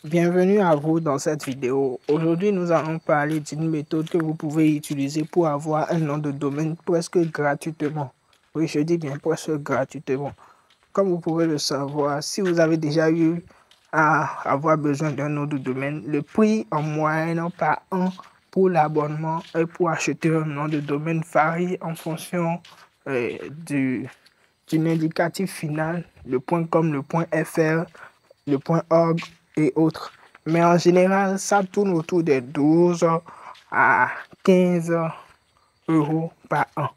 Bienvenue à vous dans cette vidéo. Aujourd'hui, nous allons parler d'une méthode que vous pouvez utiliser pour avoir un nom de domaine presque gratuitement. Oui, je dis bien presque gratuitement. Comme vous pouvez le savoir, si vous avez déjà eu à avoir besoin d'un nom de domaine, le prix en moyenne par an pour l'abonnement et pour acheter un nom de domaine varie en fonction d'un indicatif final, le .com, le .fr, le .org et autres. Mais en général, ça tourne autour des 12 à 15 euros par an.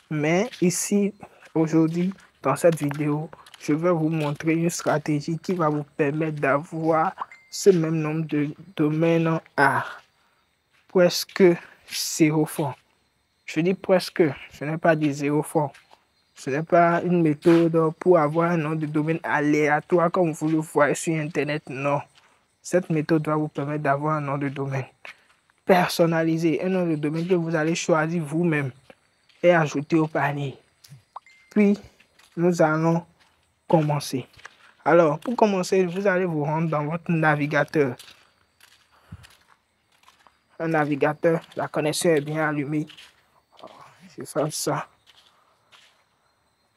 Mais ici, aujourd'hui, dans cette vidéo, je vais vous montrer une stratégie qui va vous permettre d'avoir ce même nombre de domaines à presque 0 francs. Je dis presque, je n'ai pas dit 0 francs. Ce n'est pas une méthode pour avoir un nom de domaine aléatoire comme vous le voyez sur Internet, non. Cette méthode va vous permettre d'avoir un nom de domaine personnalisé, un nom de domaine que vous allez choisir vous-même et ajouter au panier. Puis, nous allons commencer. Alors, pour commencer, vous allez vous rendre dans votre navigateur. Un navigateur, la connexion est bien allumée. Je fais ça.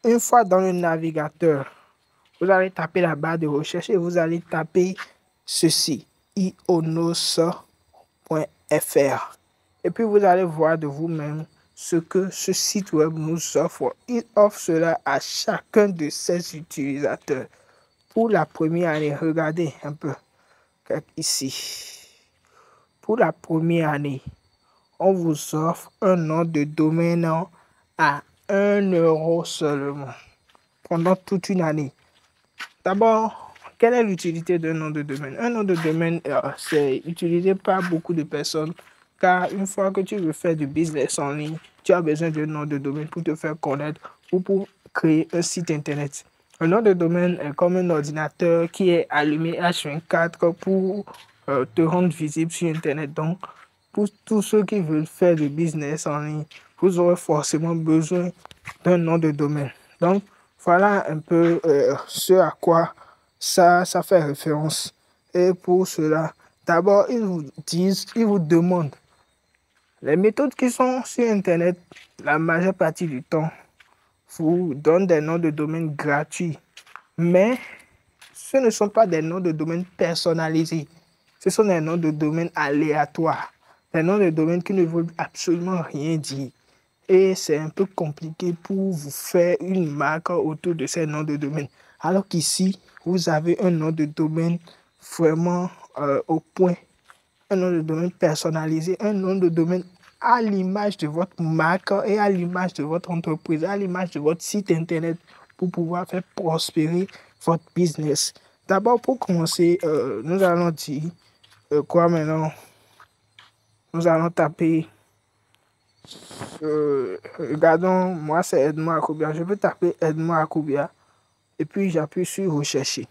Une fois dans le navigateur, vous allez taper la barre de recherche et vous allez taper ceci, ionos.fr. Et puis vous allez voir de vous-même ce que ce site web nous offre. Il offre cela à chacun de ses utilisateurs. Pour la première année, regardez un peu ici. Pour la première année, on vous offre un nom de domaine à 1 euro seulement pendant toute une année. D'abord, quelle est l'utilité d'un nom de domaine? Un nom de domaine, c'est utilisé par beaucoup de personnes car une fois que tu veux faire du business en ligne, tu as besoin d'un nom de domaine pour te faire connaître ou pour créer un site internet. Un nom de domaine est comme un ordinateur qui est allumé H24 pour te rendre visible sur internet. Donc, pour tous ceux qui veulent faire du business en ligne, vous aurez forcément besoin d'un nom de domaine. Donc, voilà un peu ce à quoi ça fait référence. Et pour cela, d'abord, ils vous demandent les méthodes qui sont sur Internet, la majeure partie du temps, vous donnent des noms de domaine gratuits. Mais ce ne sont pas des noms de domaine personnalisés. Ce sont des noms de domaine aléatoires. Des noms de domaine qui ne veulent absolument rien dire. Et c'est un peu compliqué pour vous faire une marque autour de ces noms de domaine. Alors qu'ici, vous avez un nom de domaine vraiment au point. Un nom de domaine personnalisé, un nom de domaine à l'image de votre marque et à l'image de votre entreprise, à l'image de votre site internet pour pouvoir faire prospérer votre business. D'abord, pour commencer, nous allons dire quoi maintenant? Nous allons taper. Regardons, moi c'est Edmond Akobia. Je peux taper Edmond Akobia et puis j'appuie sur rechercher.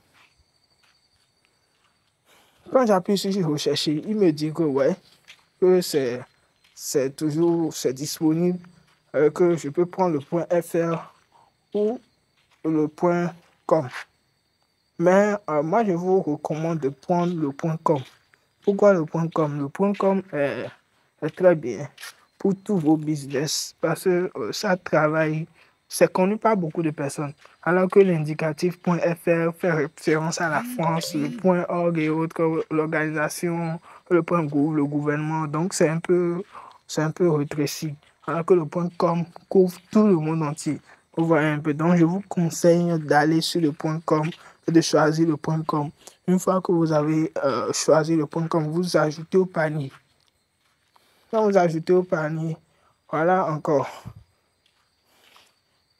Quand j'appuie sur rechercher, il me dit que ouais, que c'est disponible, que je peux prendre le .fr ou le .com. Mais moi je vous recommande de prendre le .com. Pourquoi le .com? Le .com est très bien pour tous vos business parce que ça travaille, c'est connu par beaucoup de personnes. Alors que l'indicatif .fr fait référence à la France, le .org et autres, l'organisation, le .gouv, le gouvernement. Donc c'est un peu rétréci. Alors que le .com couvre tout le monde entier. Vous voyez un peu. Donc je vous conseille d'aller sur le .com et de choisir le .com. Une fois que vous avez choisi le .com, vous ajoutez au panier. Quand vous ajoutez au panier, voilà encore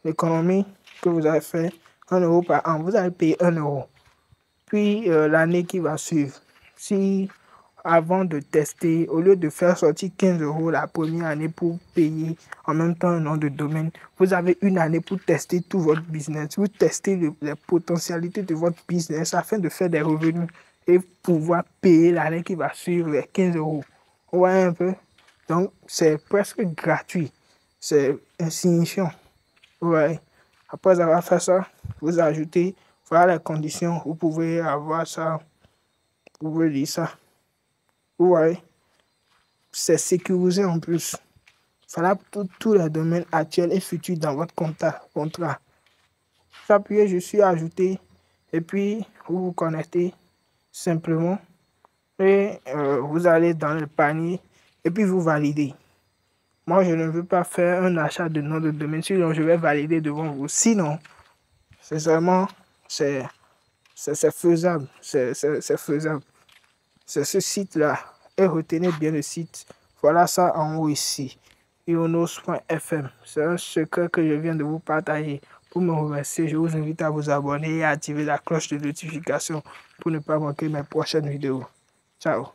l'économie que vous avez fait, 1 euro par an. Vous allez payer 1 euro. Puis l'année qui va suivre, si avant de tester, au lieu de faire sortir 15 euros la première année pour payer en même temps un nom de domaine, vous avez une année pour tester tout votre business. Vous testez les potentialités de votre business afin de faire des revenus et pouvoir payer l'année qui va suivre les 15 euros. Vous voyez un peu? Donc, c'est presque gratuit. C'est insignifiant. Ouais. Après avoir fait ça, vous ajoutez, voilà les conditions. Vous pouvez avoir ça Vous pouvez lire ça. Vous voyez, c'est sécurisé en plus. Voilà pour tous les domaines actuels et futurs dans votre contrat. Vous appuyez, je suis ajouté et puis vous vous connectez simplement et vous allez dans le panier et puis vous validez. Moi, je ne veux pas faire un achat de nom de domaine, sinon je vais valider devant vous. Sinon, c'est seulement, c'est faisable. C'est faisable. C'est ce site-là. Et retenez bien le site. Voilà ça en haut ici. ionos.fm. C'est un secret que je viens de vous partager. Pour me remercier, je vous invite à vous abonner et à activer la cloche de notification pour ne pas manquer mes prochaines vidéos. Ciao.